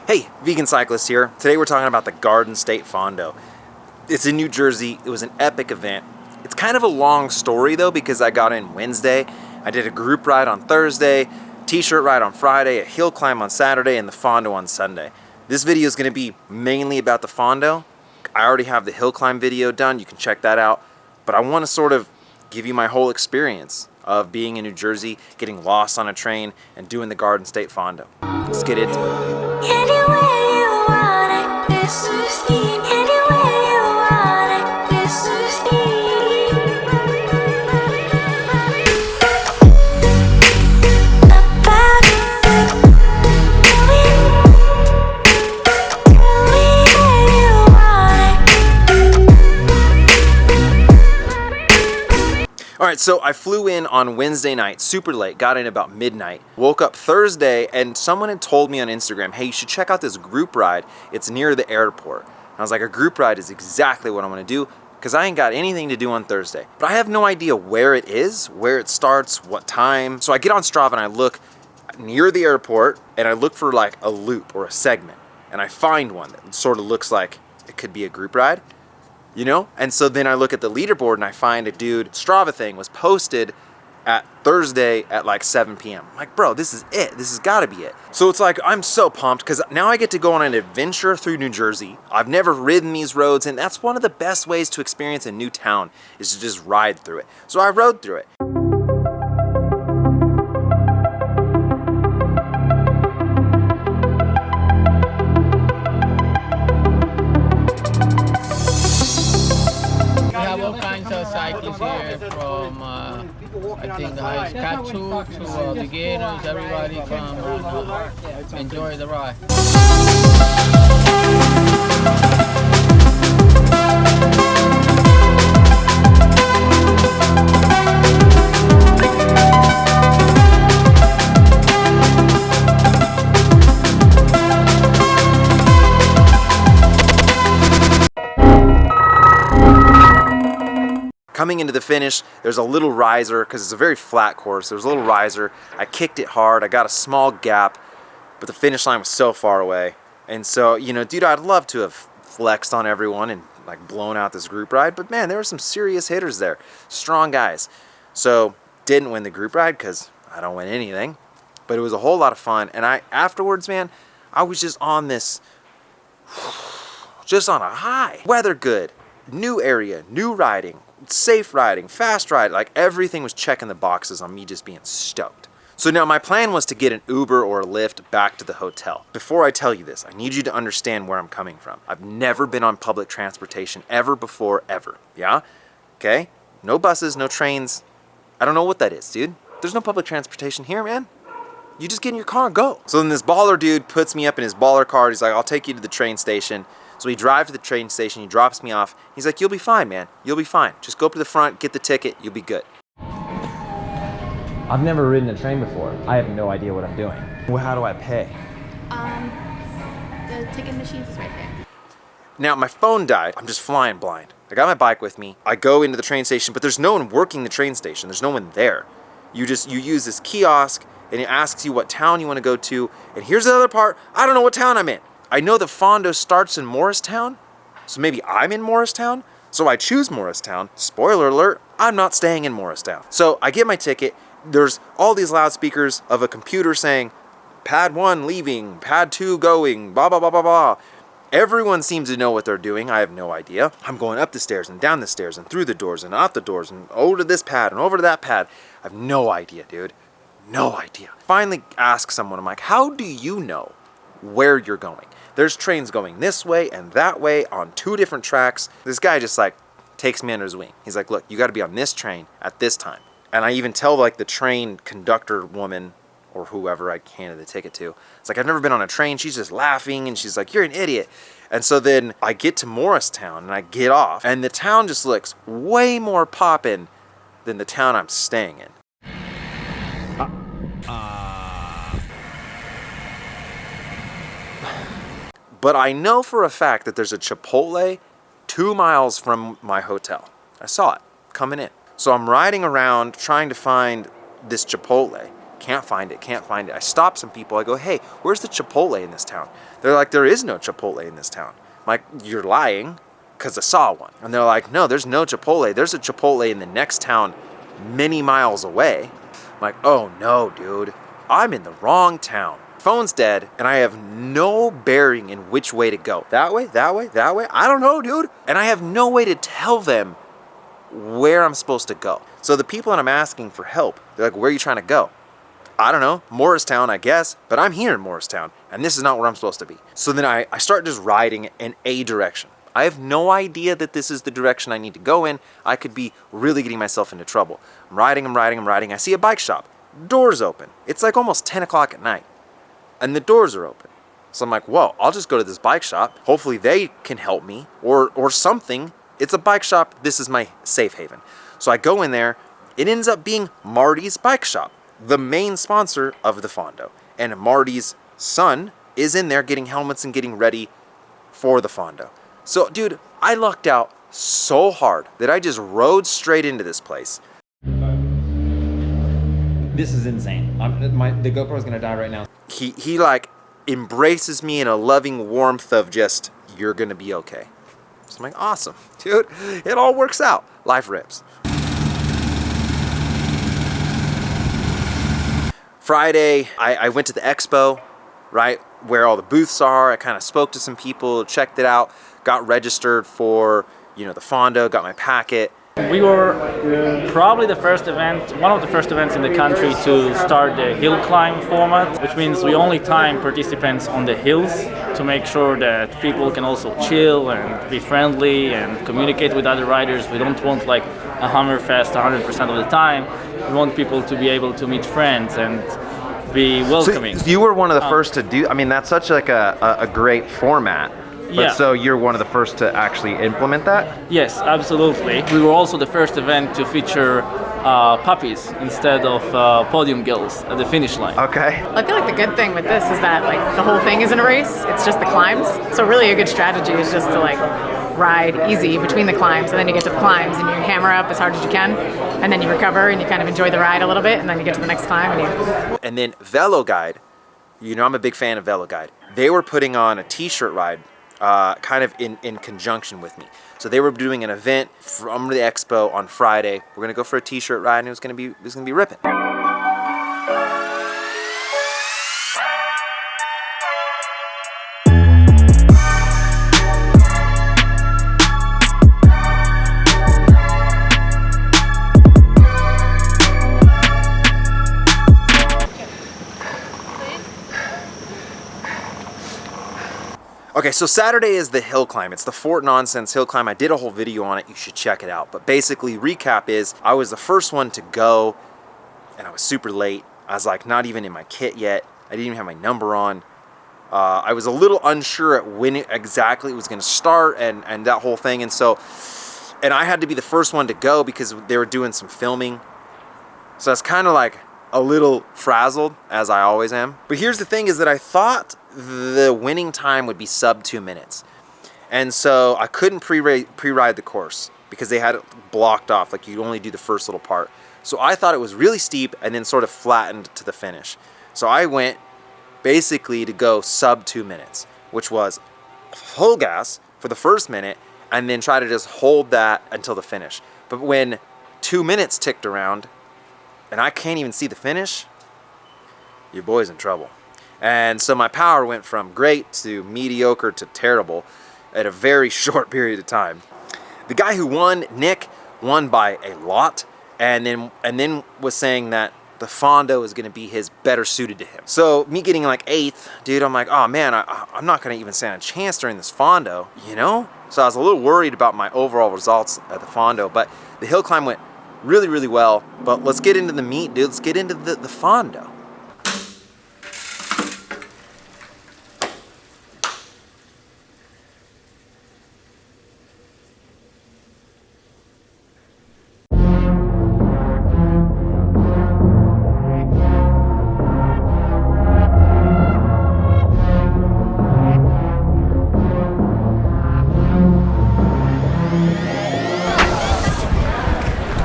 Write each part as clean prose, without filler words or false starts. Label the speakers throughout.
Speaker 1: Hey, vegan cyclist here. Today we're talking about the Garden State Fondo. It's in New Jersey. It was an epic event. It's kind of a long story though because I got in Wednesday. I did a group ride on Thursday, t-shirt ride on Friday, a hill climb on Saturday, and the Fondo on Sunday. This video is going to be mainly about the Fondo. I already have the hill climb video done. You can check that out. But I want to sort of give you my whole experience of being in New Jersey, getting lost on a train, and doing the Garden State Fondo. Let's get into it. Alright, so I flew in on Wednesday night, super late, got in about midnight, woke up Thursday, and someone had told me on Instagram, hey, you should check out this group ride, it's near the airport. And I was like, a group ride is exactly what I want to do, because I ain't got anything to do on Thursday. But I have no idea where it is, where it starts, what time. So I get on Strava and I look near the airport, and I look for like a loop or a segment, and I find one that sort of looks like it could be a group ride. You know? And so then I look at the leaderboard and I find a dude, Strava thing was posted at Thursday at like 7 p.m. I'm like, bro, this is it. This has got to be it. So it's like, I'm so pumped because now I get to go on an adventure through New Jersey. I've never ridden these roads, and that's one of the best ways to experience a new town is to just ride through it. So I rode through it.
Speaker 2: Cyclists here from I think the highest Katsu to beginners, everybody come enjoy the ride.
Speaker 1: Coming into the finish, there's a little riser, because it's a very flat course, there's a little riser. I kicked it hard, I got a small gap, but the finish line was so far away. And so, you know, dude, I'd love to have flexed on everyone and like blown out this group ride, but man, there were some serious hitters there, strong guys. So, didn't win the group ride, because I don't win anything, but it was a whole lot of fun. And afterwards, man, I was just on this, just on a high. Weather good, new area, new riding, safe riding, fast ride, like everything was checking the boxes on me just being stoked. So now my plan was to get an Uber or a Lyft back to the hotel. Before I tell you this, I need you to understand where I'm coming from. I've never been on public transportation ever before, ever. Yeah? Okay? No buses, no trains. I don't know what that is, dude. There's no public transportation here, man. You just get in your car and go. So then this baller dude puts me up in his baller car. He's like, I'll take you to the train station. So we drive to the train station, he drops me off. He's like, you'll be fine, man. You'll be fine. Just go up to the front, get the ticket, you'll be good. I've never ridden a train before. I have no idea what I'm doing. Well, how do I pay?
Speaker 3: The ticket machines is right there.
Speaker 1: Now, my phone died. I'm just flying blind. I got my bike with me. I go into the train station, but there's no one working the train station. There's no one there. You use this kiosk, and it asks you what town you want to go to. And here's the other part. I don't know what town I'm in. I know the Fondo starts in Morristown, so maybe I'm in Morristown, so I choose Morristown. Spoiler alert, I'm not staying in Morristown. So I get my ticket, there's all these loudspeakers of a computer saying, pad 1 leaving, pad 2 going, blah, blah, blah, blah, blah. Everyone seems to know what they're doing, I have no idea. I'm going up the stairs and down the stairs and through the doors and out the doors and over to this pad and over to that pad. I have no idea, dude, no idea. Finally ask someone, I'm like, how do you know where you're going? There's trains going this way and that way on 2 different tracks. This guy just like takes me under his wing. He's like, look, you got to be on this train at this time. And I even tell like the train conductor woman or whoever I handed the ticket to, it's like, I've never been on a train. She's just laughing and she's like, you're an idiot. And so then I get to Morristown and I get off and the town just looks way more poppin' than the town I'm staying in. But I know for a fact that there's a Chipotle 2 miles from my hotel. I saw it coming in. So I'm riding around trying to find this Chipotle. Can't find it, can't find it. I stop some people. I go, hey, where's the Chipotle in this town? They're like, there is no Chipotle in this town. I'm like, you're lying, because I saw one. And they're like, no, there's no Chipotle. There's a Chipotle in the next town many miles away. I'm like, oh no, dude. I'm in the wrong town. Phone's dead, and I have no bearing in which way to go. That way, that way, that way? I don't know, dude. And I have no way to tell them where I'm supposed to go. So the people that I'm asking for help, they're like, where are you trying to go? I don't know, Morristown, I guess, but I'm here in Morristown, and this is not where I'm supposed to be. So then I start just riding in a direction. I have no idea that this is the direction I need to go in. I could be really getting myself into trouble. I'm riding. I see a bike shop. Doors open. It's like almost 10 o'clock at night, and the doors are open. So I'm like, whoa, I'll just go to this bike shop. Hopefully they can help me or something. It's a bike shop. This is my safe haven. So I go in there. It ends up being Marty's bike shop, the main sponsor of the Fondo. And Marty's son is in there getting helmets and getting ready for the Fondo. So, dude, I lucked out so hard that I just rode straight into this place. This is insane. The GoPro's gonna die right now. He like embraces me in a loving warmth of just, you're gonna be okay. So I'm like, awesome, dude. It all works out. Life rips. Friday, I went to the expo, right, where all the booths are. I kind of spoke to some people, checked it out, got registered for, the Fondo, got my packet.
Speaker 3: We were probably one of the first events in the country to start the hill climb format, which means we only time participants on the hills to make sure that people can also chill and be friendly and communicate with other riders. We don't want like a Hammerfest 100% of the time. We want people to be able to meet friends and be welcoming.
Speaker 1: So you were one of the first to do, that's such like a great format. But
Speaker 3: yeah.
Speaker 1: So you're one of the first to actually implement that?
Speaker 3: Yes, absolutely. We were also the first event to feature puppies instead of podium girls at the finish line.
Speaker 1: Okay.
Speaker 4: I feel like the good thing with this is that like the whole thing isn't a race, it's just the climbs. So really a good strategy is just to like ride easy between the climbs, and then you get to the climbs and you hammer up as hard as you can, and then you recover and you kind of enjoy the ride a little bit, and then you get to the next climb.
Speaker 1: And then Velo Guide, I'm a big fan of Velo Guide. They were putting on a t-shirt ride kind of in conjunction with me. So they were doing an event from the expo on Friday. We're gonna go for a t-shirt ride, and it was gonna be ripping. Okay, so Saturday is the hill climb. It's the Fort Nonsense hill climb. I did a whole video on it. You should check it out. But basically, recap is I was the first one to go, and I was super late. I was like not even in my kit yet. I didn't even have my number on. I was a little unsure at when exactly it was going to start and that whole thing. And I had to be the first one to go because they were doing some filming. So I was kind of like a little frazzled, as I always am. But here's the thing is that I thought the winning time would be sub 2 minutes. And so I couldn't pre-ride the course because they had it blocked off, like you only do the first little part. So I thought it was really steep and then sort of flattened to the finish. So I went basically to go sub 2 minutes, which was full gas for the first minute and then try to just hold that until the finish. But when 2 minutes ticked around and I can't even see the finish, your boy's in trouble. And so my power went from great to mediocre to terrible at a very short period of time. The guy who won, Nick, won by a lot, and then was saying that the Fondo is going to be his better suited to him. So me getting like 8th, dude, I'm like, oh man, I'm not going to even stand a chance during this Fondo, So I was a little worried about my overall results at the Fondo, but the hill climb went really, really well. But let's get into the meat, dude. Let's get into the Fondo.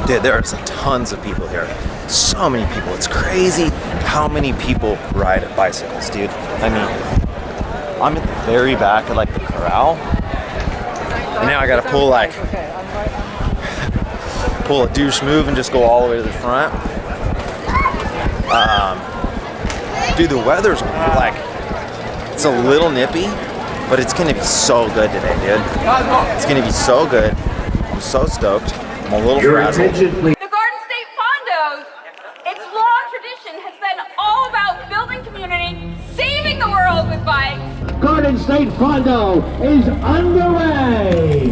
Speaker 1: Dude, there are tons of people here. So many people. It's crazy how many people ride bicycles, dude. I mean, I'm at the very back of like the corral, and now I gotta pull a douche move and just go all the way to the front. Dude, the weather's like, it's a little nippy, but it's gonna be so good today, dude. It's gonna be so good. I'm so stoked. I'm a little frazzled.
Speaker 5: The Garden State Fondo, its long tradition has been all about building community, saving the world with bikes.
Speaker 6: Garden State Fondo is underway.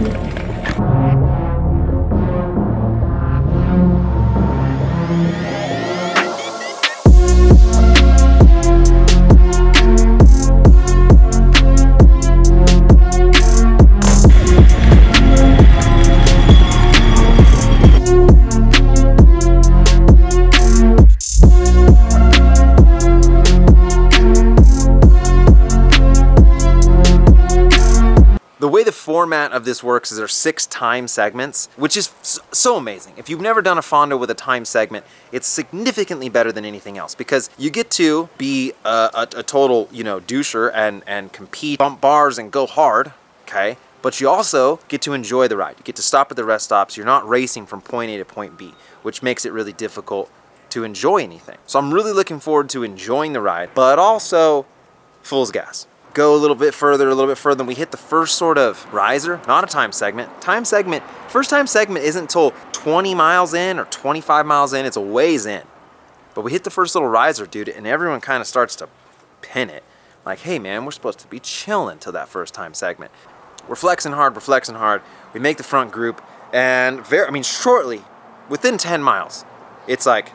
Speaker 1: The way the format of this works is there are 6 time segments, which is so amazing. If you've never done a Fondo with a time segment, it's significantly better than anything else because you get to be a total, doucher and compete, bump bars and go hard, okay? But you also get to enjoy the ride. You get to stop at the rest stops. You're not racing from point A to point B, which makes it really difficult to enjoy anything. So I'm really looking forward to enjoying the ride, but also full gas. Go a little bit further, and we hit the first sort of riser, not a time segment. First time segment isn't until 20 miles in or 25 miles in, it's a ways in. But we hit the first little riser, dude, and everyone kind of starts to pin it. Like, hey man, we're supposed to be chilling till that first time segment. We're flexing hard. We make the front group, and shortly, within 10 miles, it's like,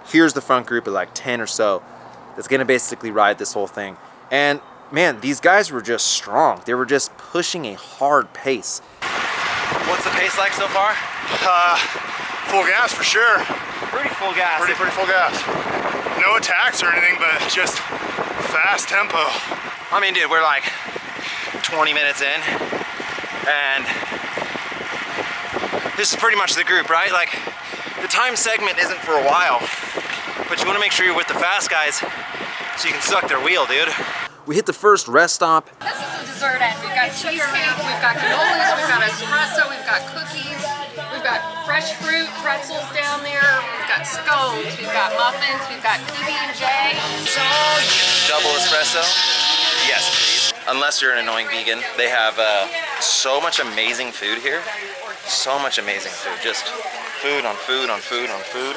Speaker 1: here's the front group of like 10 or so that's gonna basically ride this whole thing. And man, these guys were just strong. They were just pushing a hard pace. What's the pace like so far?
Speaker 7: Full gas for sure.
Speaker 1: Pretty full gas.
Speaker 7: Pretty full gas. No attacks or anything, but just fast tempo.
Speaker 1: I mean, dude, we're like 20 minutes in, and this is pretty much the group, right? Like, the time segment isn't for a while, but you want to make sure you're with the fast guys so you can suck their wheel, dude. We hit the first rest stop.
Speaker 5: This is the dessert end. We've got cheesecake, we've got cannolis, we've got espresso, we've got cookies, we've got fresh fruit, pretzels down there, we've got scones, we've got muffins, we've got PB&J.
Speaker 1: Double espresso? Yes, please. Unless you're an annoying vegan, they have so much amazing food here. So much amazing food. Just food on food on food on food.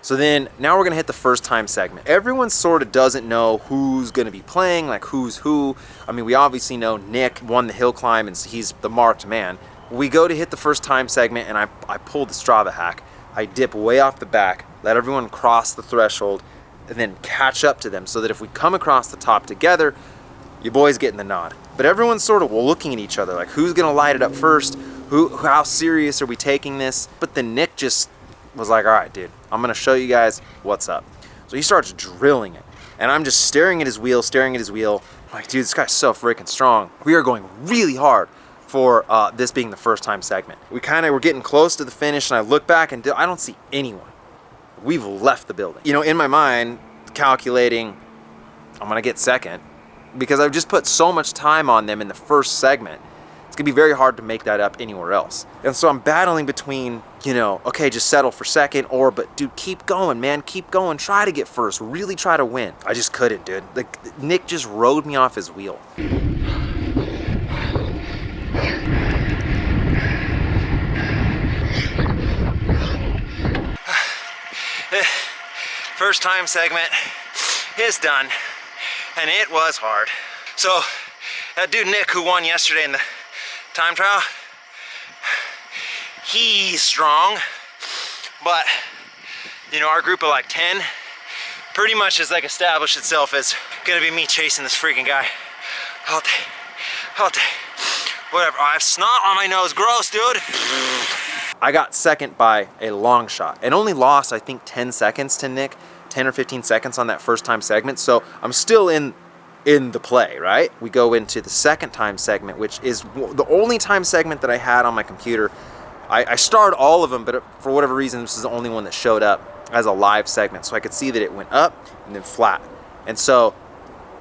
Speaker 1: So then, now we're gonna hit the first time segment. Everyone sort of doesn't know who's gonna be playing, like who's who. I mean, we obviously know Nick won the hill climb and he's the marked man. We go to hit the first time segment and I pull the Strava hack. I dip way off the back, let everyone cross the threshold, and then catch up to them so that if we come across the top together, you boys getting the nod. But everyone's sort of looking at each other, like who's gonna light it up first? How serious are we taking this? But then Nick just was like, all right, dude, I'm gonna show you guys what's up. So he starts drilling it, and I'm just staring at his wheel. I'm like, dude, this guy's so freaking strong. We are going really hard for this being the first time segment. We're getting close to the finish, and I look back and I don't see anyone. We've left the building. In my mind, calculating, I'm gonna get second, because I've just put so much time on them in the first segment. It's gonna be very hard to make that up anywhere else. And so I'm battling between, okay, just settle for second, but dude, keep going, man, keep going, try to get first, really try to win. I just couldn't, dude. Like, Nick just rode me off his wheel. First time segment is done, and it was hard. So that dude Nick, who won yesterday in the time trial, he's strong, but our group of like 10 pretty much has like established itself as gonna be me chasing this freaking guy all day, whatever. I have snot on my nose, gross, dude. I got second by a long shot and only lost, I think, 10 seconds to Nick, 10 or 15 seconds on that first time segment. So I'm still in the play, right? We go into the second time segment, which is the only time segment that I had on my computer. I starred all of them, but for whatever reason, this is the only one that showed up. as a live segment. So I could see that it went up and then flat. And so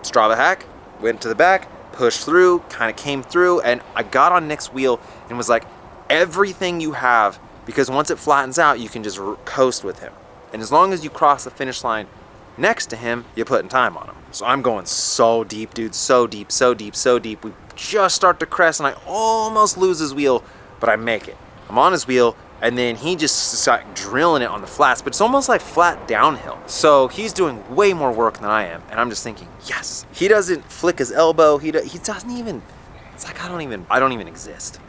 Speaker 1: Strava hack, went to the back, pushed through, kind of came through, and I got on Nick's wheel and was like, everything you have, because once it flattens out, you can just coast with him. And as long as you cross the finish line next to him, you're putting time on him. So I'm going so deep, dude, so deep, so deep, so deep. We just start to crest and I almost lose his wheel, but I make it. I'm on his wheel, and then he just starts drilling it on the flats, but it's almost like flat downhill. So he's doing way more work than I am, and I'm just thinking, yes. He doesn't flick his elbow. He doesn't even, it's like I don't even exist.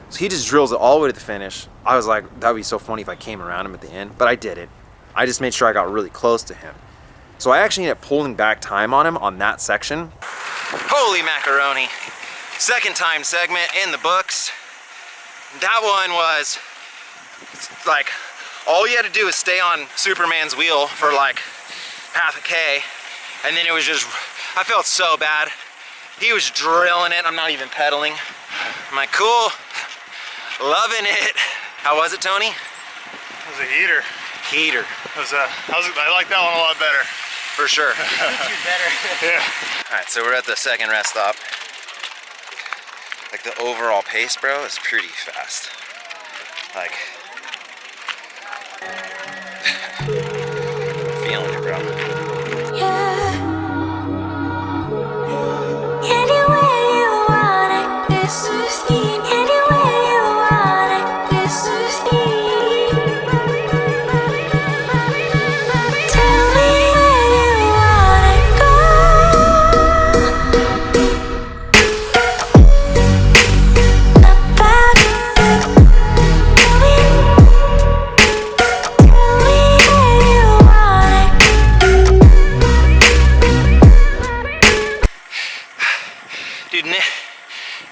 Speaker 1: So he just drills it all the way to the finish. I was like, that would be so funny if I came around him at the end, but I didn't. I just made sure I got really close to him. So I actually ended up pulling back time on him on that section. Holy macaroni. Second time segment in the books. That one was like, all you had to do is stay on Superman's wheel for like half a K, and then it was just, I felt so bad. He was drilling it, I'm not even pedaling. I'm like, cool, loving it. How was it, Tony?
Speaker 7: It was a heater.
Speaker 1: Heater.
Speaker 7: I like that one a lot better.
Speaker 1: For sure.
Speaker 7: Yeah.
Speaker 1: All right, so we're at the second rest stop. Like the overall pace, bro, is pretty fast. Like, feeling it, bro.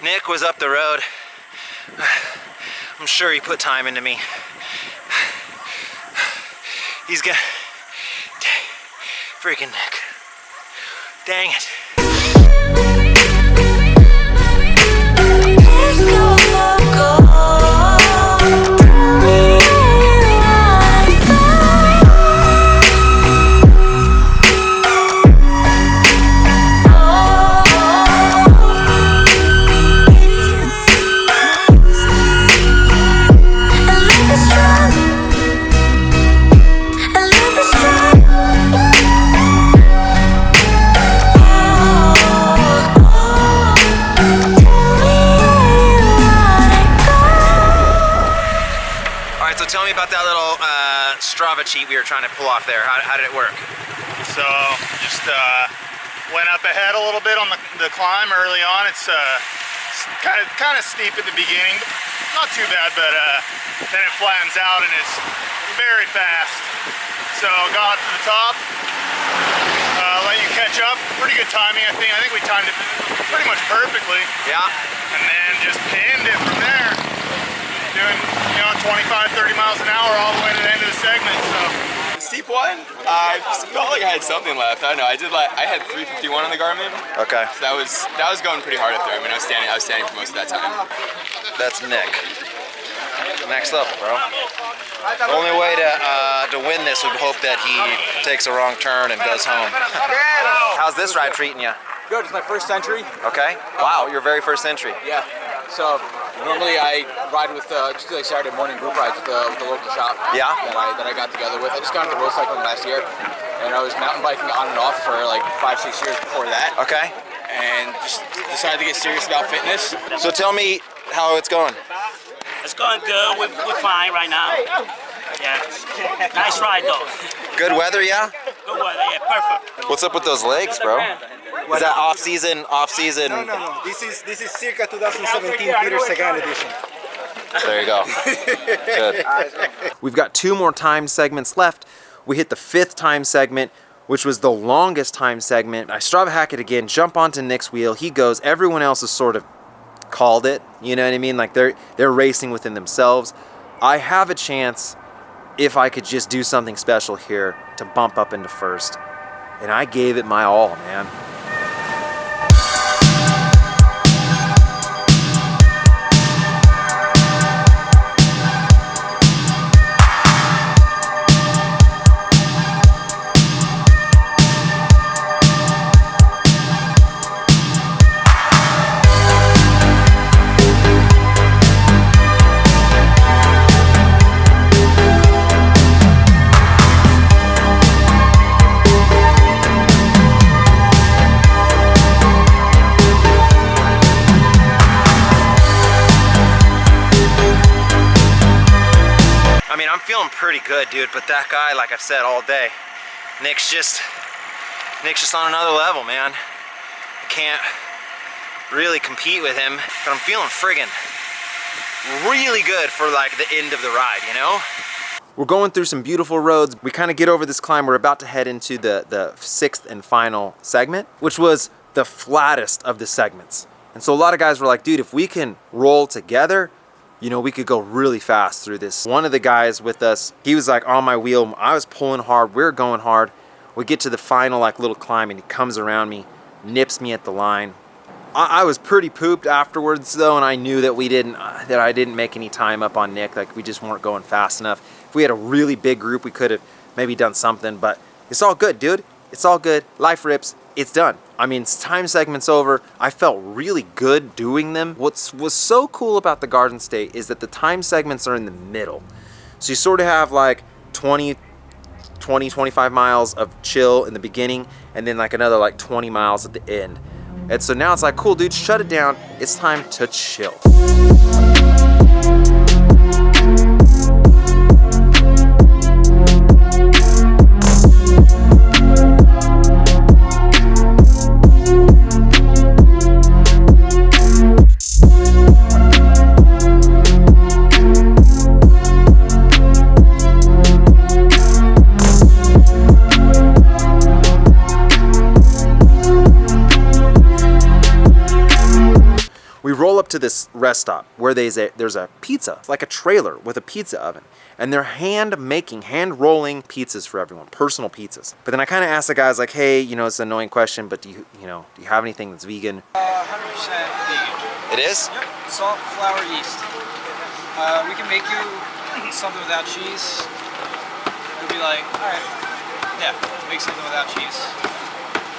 Speaker 1: Nick was up the road. I'm sure he put time into me. He's gonna... Freaking Nick. Dang it. Tell me about that little Strava cheat we were trying to pull off there. How did it work?
Speaker 7: So just went up ahead a little bit on the climb early on. It's kind of steep at the beginning, not too bad, but then it flattens out and it's very fast. So got to the top, let you catch up. Pretty good timing, I think. I think we timed it pretty much perfectly.
Speaker 1: Yeah.
Speaker 7: And then just pinned it from there. Doing, 25, 30 miles an hour all the way to the end of the segment, so.
Speaker 8: The steep one, I felt like I had something left. I don't know, I had 351 on the Garmin.
Speaker 1: Okay.
Speaker 8: So that was going pretty hard up there. I mean, I was standing for most of that time.
Speaker 1: That's Nick. Next level, bro. The only way to win this would hope that he takes a wrong turn and goes home. How's this ride treating you?
Speaker 9: Good, it's my first entry.
Speaker 1: Okay. Wow, your very first entry.
Speaker 9: Yeah. So normally I ride with just do like Saturday morning group rides with the local shop.
Speaker 1: Yeah.
Speaker 9: That I got together with. I just got into road cycling last year, and I was mountain biking on and off for like 5-6 years before that.
Speaker 1: Okay.
Speaker 9: And just decided to get serious about fitness.
Speaker 1: So tell me how it's going.
Speaker 10: It's going good. We're fine right now. Yeah. Nice ride though.
Speaker 1: Good weather, yeah?
Speaker 10: Good weather, yeah, perfect.
Speaker 1: What's up with those legs, bro? Is that off season?
Speaker 11: No. This is circa 2017 Peter Sagan edition.
Speaker 1: There you go. Good. We've got 2 more time segments left. We hit the 5th time segment, which was the longest time segment. I Strava hack it again, jump onto Nick's wheel. He goes. Everyone else has sort of called it. You know what I mean? Like they're racing within themselves. I have a chance, if I could just do something special here, to bump up into first. And I gave it my all, man. feeling pretty good, dude, but that guy, like I've said all day, Nick's just on another level, man. I can't really compete with him, but I'm feeling friggin' really good for like the end of the ride, you know? We're going through some beautiful roads. We kind of get over this climb. We're about to head into the sixth and final segment, which was the flattest of the segments. And so a lot of guys were like, dude, if we can roll together, you know, we could go really fast through this. One of the guys with us, he was like on my wheel. I was pulling hard, we were going hard. We get to the final like little climb and he comes around me, nips me at the line. I was pretty pooped afterwards though, and I knew that I didn't make any time up on Nick. Like we just weren't going fast enough. If we had a really big group, we could have maybe done something, but it's all good, dude. It's all good. Life rips. It's done. I mean, time segment's over. I felt really good doing them. What was so cool about the Garden State is that the time segments are in the middle. So you sort of have like 25 miles of chill in the beginning, and then like another like 20 miles at the end. And so now it's like, cool, dude, shut it down. It's time to chill. We roll up to this rest stop where there's a pizza. It's like a trailer with a pizza oven. And they're hand rolling pizzas for everyone, personal pizzas. But then I kind of asked the guys like, hey, you know, it's an annoying question, but do you have anything that's vegan?
Speaker 12: 100% vegan.
Speaker 1: It is?
Speaker 12: Yep, salt, flour, yeast. We can make you something without cheese. It'll be like, all right, yeah, make something without cheese.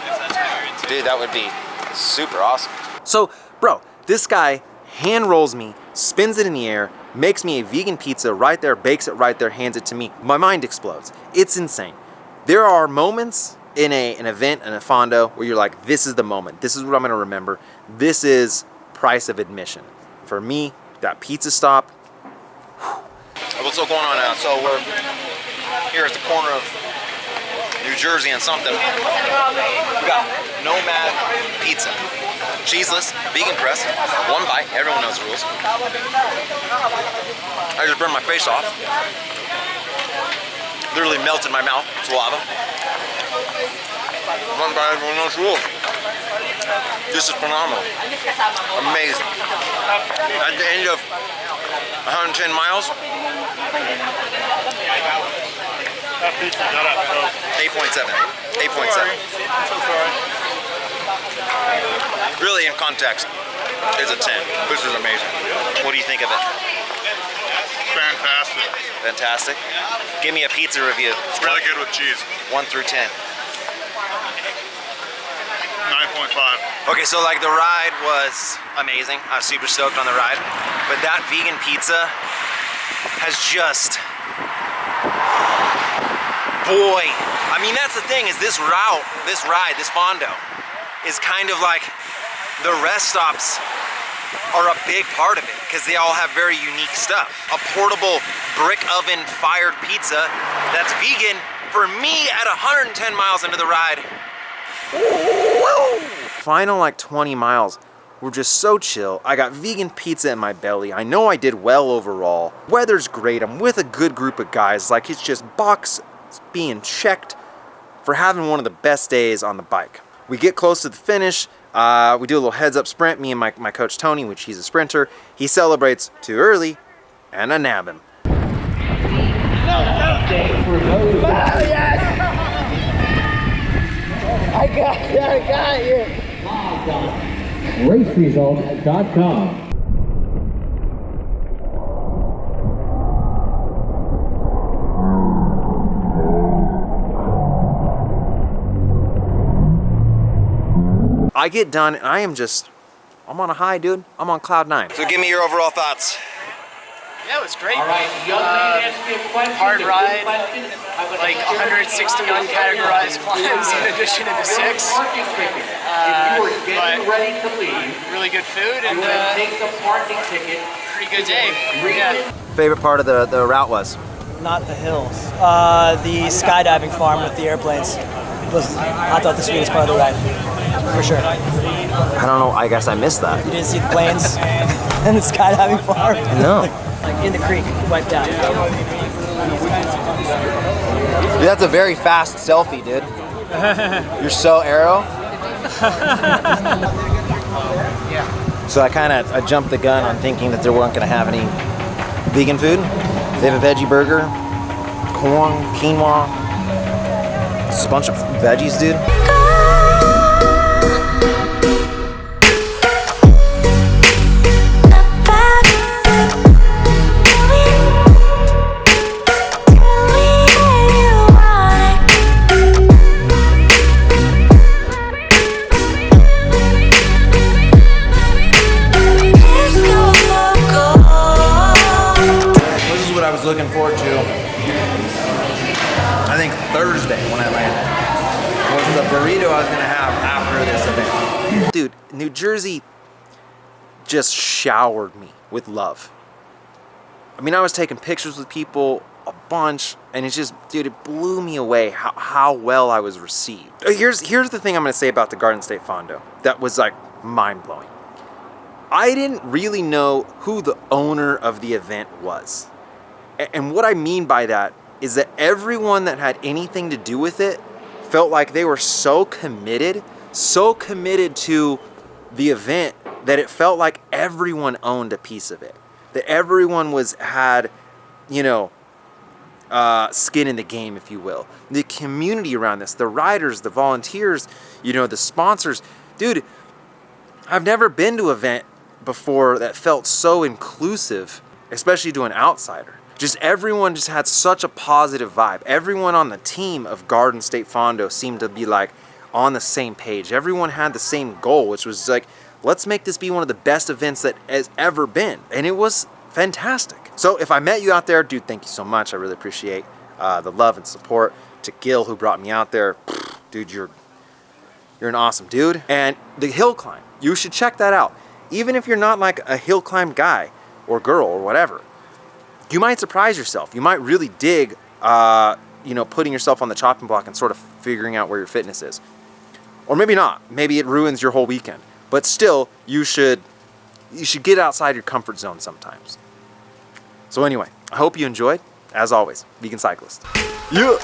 Speaker 12: If that's what you're into.
Speaker 1: Dude, that would be super awesome. So, bro, this guy hand rolls me, spins it in the air, makes me a vegan pizza right there, bakes it right there, hands it to me. My mind explodes. It's insane. There are moments in an event, in a Fondo, where you're like, this is the moment. This is what I'm gonna remember. This is price of admission. For me, that pizza stop. What's going on now? So we're here at the corner of New Jersey and something. We got Nomad Pizza. Cheeseless, vegan crust, one bite, everyone knows the rules. I just burned my face off. Literally melted my mouth, it's lava. One bite, everyone knows the rules. This is phenomenal. Amazing. At the end of 110 miles, 8.7. 8.7. Really, in context, it's a 10. This is amazing. What do you think of it?
Speaker 7: Fantastic.
Speaker 1: Fantastic. Give me a pizza review.
Speaker 7: It's really good with cheese.
Speaker 1: 1 through 10.
Speaker 7: 9.5.
Speaker 1: Okay, so like the ride was amazing. I was super stoked on the ride. But that vegan pizza has just, boy. I mean, that's the thing, is this route, this ride, this Fondo, is kind of like the rest stops are a big part of it because they all have very unique stuff. A portable brick oven fired pizza that's vegan for me at 110 miles into the ride. Woo! Final like 20 miles were just so chill. I got vegan pizza in my belly. I know I did well overall. Weather's great. I'm with a good group of guys. Like, it's just box being checked for having one of the best days on the bike. We get close to the finish. We do a little heads up sprint. Me and my coach Tony, which he's a sprinter, he celebrates too early, and I nab him.
Speaker 6: I got you. RaceResults.com.
Speaker 1: I get done and I'm on a high, dude. I'm on cloud 9. So give me your overall thoughts.
Speaker 12: Yeah, it was great. All right, hard ride, like 160 uncategorized climbs in addition to the 6. But really good food and pretty good day. Yeah.
Speaker 1: Favorite part of the route was?
Speaker 13: Not the hills. The skydiving farm with the airplanes was, I thought, the sweetest part of the ride, for sure.
Speaker 1: I don't know, I guess I missed that.
Speaker 13: You didn't see the planes and the skydiving farm?
Speaker 1: No.
Speaker 13: Like in the creek, wiped out.
Speaker 1: Dude, that's a very fast selfie, dude. You're so aero. So I jumped the gun on thinking that they weren't going to have any vegan food. They have a veggie burger, corn, quinoa. It's a bunch of veggies, dude. Looking forward to, I think Thursday when I landed, was the burrito I was gonna have after this event. Dude, New Jersey just showered me with love. I mean, I was taking pictures with people a bunch, and it's just, dude, it blew me away how well I was received. Here's the thing I'm gonna say about the Garden State Fondo that was like mind-blowing. I didn't really know who the owner of the event was. And what I mean by that is that everyone that had anything to do with it felt like they were so committed to the event that it felt like everyone owned a piece of it. That everyone had, you know, skin in the game, if you will. The community around this, the riders, the volunteers, you know, the sponsors. Dude, I've never been to an event before that felt so inclusive, especially to an outsider. Just everyone just had such a positive vibe. Everyone on the team of Garden State Fondo seemed to be like on the same page. Everyone had the same goal, which was like, let's make this be one of the best events that has ever been. And it was fantastic. So if I met you out there, dude, thank you so much. I really appreciate the love and support. To Gil, who brought me out there, dude, you're an awesome dude. And the hill climb, you should check that out. Even if you're not like a hill climb guy or girl or whatever, you might surprise yourself. You might really dig, you know, putting yourself on the chopping block and sort of figuring out where your fitness is. Or maybe not. Maybe it ruins your whole weekend. But still, you should get outside your comfort zone sometimes. So anyway, I hope you enjoyed. As always, Vegan Cyclist. Yeah!